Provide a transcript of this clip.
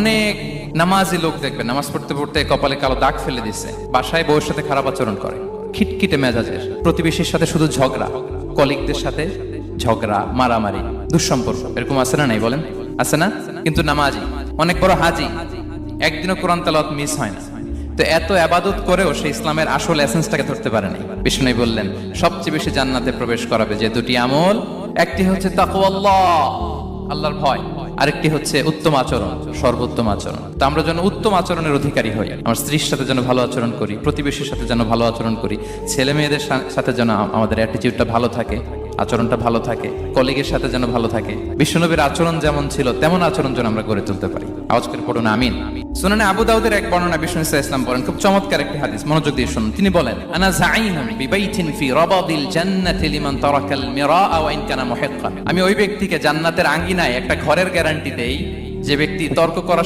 অনেক নামাজি লোক দেখবেন নামাজ পড়তে পড়তে কপালে কালো দাগ ফেলে দিচ্ছে, বাসায় বউয়ের সাথে খারাপ আচরণ করে, খিটখিটে মেজাজের, প্রতিবেশীর সাথে শুধু ঝগড়া, কলিগদের সাথে ঝগড়া, মারামারি, দুঃসম্পর্ক, এরকম আছে না? নাই বলেন, আছে না? কিন্তু নামাজি, অনেক বড় হাজি, একদিনও কোরআন তেলাওয়াত মিস হয় না। তো এত আবাদত করেও সে ইসলামের আসল এসেন্সটাকে ধরতে পারেনি। বিষ্ণু বললেন সবচেয়ে বেশি জান্নাতে প্রবেশ করাবে যে দুটি আমল, একটি হচ্ছে তাকওয়াল্লাহ, আল্লাহর ভয়, আরেকটি হচ্ছে উত্তম আচরণ, সর্বোত্তম আচরণ। তো আমরা যেন উত্তম আচরণের অধিকারী হই, আমার স্ত্রীর সাথে যেন ভালো আচরণ করি, প্রতিবেশীর সাথে যেন ভালো আচরণ করি, ছেলে মেয়েদের সাথে যেন আমাদের অ্যাটিটিউডটা ভালো থাকে, আচরণটা ভালো থাকে, কলিগের সাথে যেন ভালো থাকে। বিশ্বনবীর আচরণ যেমন ছিল তেমন আচরণ যেন আমরা গড়ে তুলতে পারি। আওয়াজ করে পড়ুন আমিন। সুনানে আবু দাউদের এক বর্ণনা বিষ্ণু ইসলাম বলেন, খুব চমৎকার একটি হাদিস, মনোযোগ দিয়ে শুনুন। তিনি বলেন, আনা যাইনুন বিবাইতিন ফি রাবাদিল জান্নাতি লিমান তারাকাল মিরাআ ওয়া ইন কানা মুহিক্কান। আমি ওই ব্যক্তিকে জান্নাতের আঙ্গিনায় একটা ঘরের গ্যারান্টি দেই যে ব্যক্তি তর্ক করার